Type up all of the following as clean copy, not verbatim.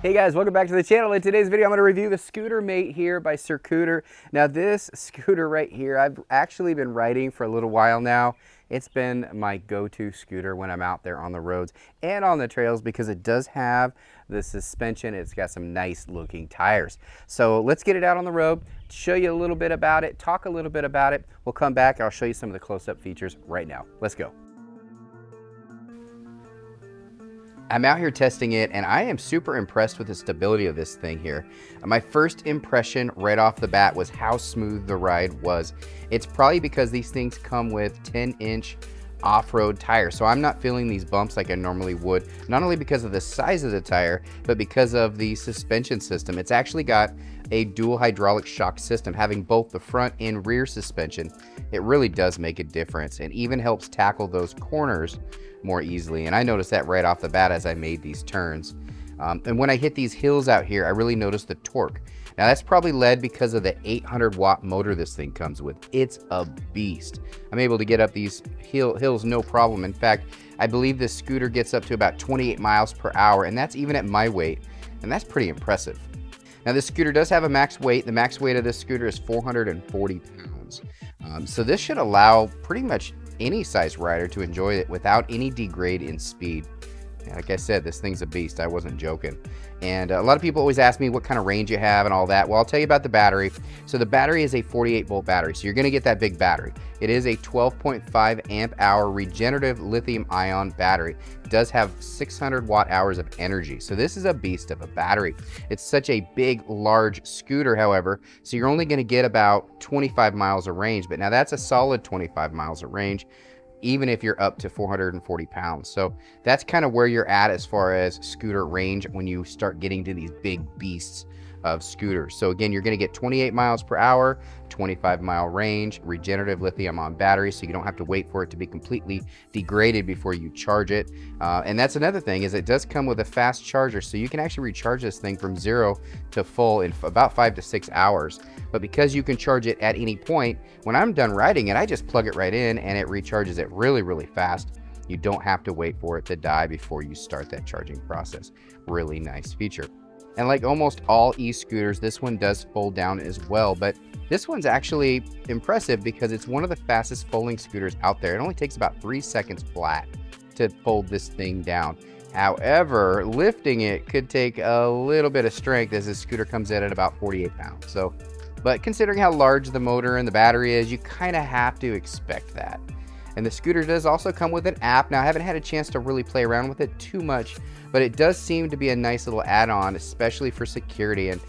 Hey guys, welcome back to the channel. In today's video, I'm going to review the Scooter Mate here by Circooter. Now this scooter right here, I've actually been riding for a little while now. It's been my go-to scooter when I'm out there on the roads and on the trails because it does have the suspension. It's got some nice looking tires. So let's get it out on the road, show you a little bit about it, talk a little bit about it. We'll come back and I'll show you some of the close-up features right now. Let's go. I'm out here testing it and I am super impressed with the stability of this thing here. My first impression right off the bat was how smooth the ride was. It's probably because these things come with 10-inch off-road tires, so I'm not feeling these bumps like I normally would, not only because of the size of the tire, but because of the suspension system. It's actually got a dual hydraulic shock system, having both the front and rear suspension. It really does make a difference and even helps tackle those corners more easily. And I noticed that right off the bat as I made these turns. And when I hit these hills out here, I really noticed the torque. Now that's probably led because of the 800 watt motor this thing comes with. It's a beast. I'm able to get up these hills no problem. In fact, I believe this scooter gets up to about 28 miles per hour, and that's even at my weight, and that's pretty impressive. Now this scooter does have a max weight. The max weight of this scooter is 440 pounds. So this should allow pretty much any size rider to enjoy it without any degrade in speed. Like I said, this thing's a beast. I wasn't joking. And a lot of people always ask me what kind of range you have and all that. Well, I'll tell you about the battery. So the battery is a 48 volt battery. So you're going to get that big battery. It is a 12.5 amp hour regenerative lithium ion battery. It does have 600 watt hours of energy. So this is a beast of a battery. It's such a big, large scooter, however, so you're only going to get about 25 miles of range. But now that's a solid 25 miles of range, even if you're up to 440 pounds. So that's kind of where you're at as far as scooter range when you start getting to these big beasts of scooters. So again, you're gonna get 28 miles per hour, 25-mile range, regenerative lithium ion battery, so you don't have to wait for it to be completely degraded before you charge it. And that's another thing, is it does come with a fast charger, so you can actually recharge this thing from 0 to full in about 5 to 6 hours. But because you can charge it at any point, when I'm done riding it, I just plug it right in and it recharges it really, really fast. You don't have to wait for it to die before you start that charging process. Really nice feature. And like almost all e-scooters, this one does fold down as well, but this one's actually impressive because it's one of the fastest folding scooters out there. It only takes about 3 seconds flat to fold this thing down. However, lifting it could take a little bit of strength, as this scooter comes in at about 48 pounds. But considering how large the motor and the battery is, you kind of have to expect that. And the scooter does also come with an app. Now, I haven't had a chance to really play around with it too much, but it does seem to be a nice little add-on, especially for security. And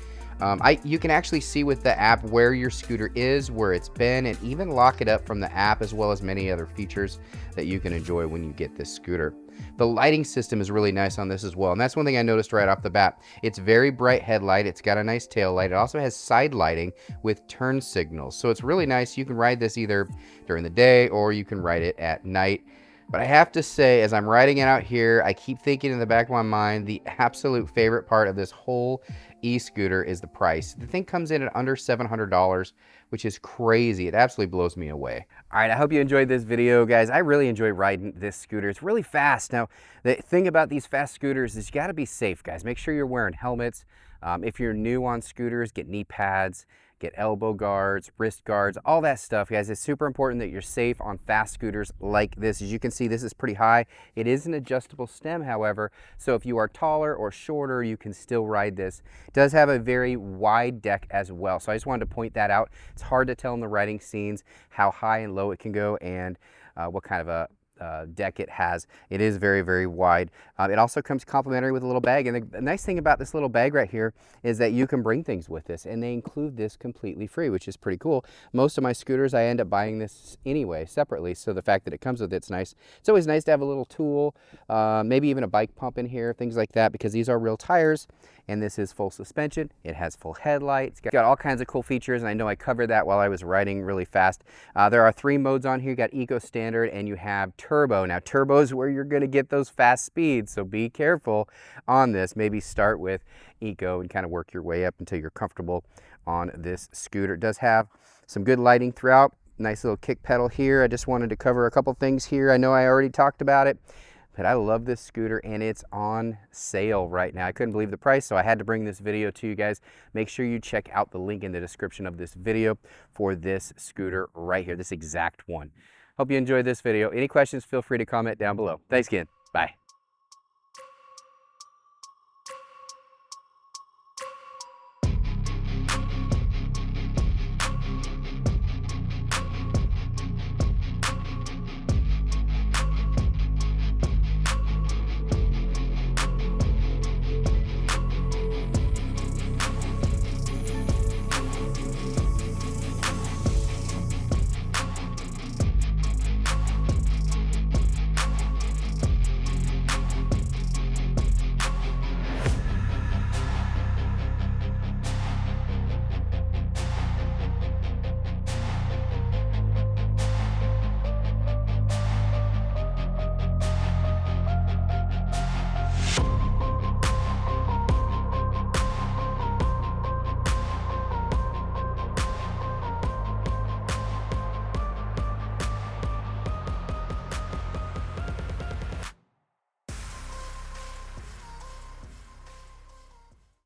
you can actually see with the app where your scooter is, where it's been, and even lock it up from the app, as well as many other features that you can enjoy when you get this scooter. The lighting system is really nice on this as well, and that's one thing I noticed right off the bat. It's very bright headlight. It's got a nice tail light. It also has side lighting with turn signals, so it's really nice. You can ride this either during the day or you can ride it at night. But I have to say, as I'm riding it out here, I keep thinking in the back of my mind, the absolute favorite part of this whole e-scooter is the price. The thing comes in at under $700, which is crazy. It absolutely blows me away. All right, I hope you enjoyed this video, guys. I really enjoy riding this scooter. It's really fast. Now, the thing about these fast scooters is you got to be safe, guys. Make sure you're wearing helmets. If you're new on scooters, get knee pads, get elbow guards, wrist guards, all that stuff, guys. It's super important that you're safe on fast scooters like this. As you can see, this is pretty high. It is an adjustable stem, however, so if you are taller or shorter, you can still ride this. It does have a very wide deck as well, so I just wanted to point that out. It's hard to tell in the riding scenes how high and low it can go and what kind of a deck it has. It is very, very wide. It also comes complimentary with a little bag, and the nice thing about this little bag right here is that you can bring things with this, and they include this completely free, which is pretty cool. Most of my scooters, I end up buying this anyway separately, so the fact that it comes with it's nice. It's always nice to have a little tool, maybe even a bike pump in here, things like that, because these are real tires, and this is full suspension. It has full headlights. It's got all kinds of cool features, and I know I covered that while I was riding really fast. There are 3 modes on here. You got Eco, Standard, and you have Turbo. Now, Turbo is where you're going to get those fast speeds, so be careful on this. Maybe start with Eco and kind of work your way up until you're comfortable on this scooter. It does have some good lighting throughout. Nice little kick pedal here. I just wanted to cover a couple things here. I know I already talked about it. But I love this scooter and it's on sale right now. I couldn't believe the price, so I had to bring this video to you guys. Make sure you check out the link in the description of this video for this scooter right here, this exact one. Hope you enjoyed this video. Any questions, feel free to comment down below. Thanks again. Bye.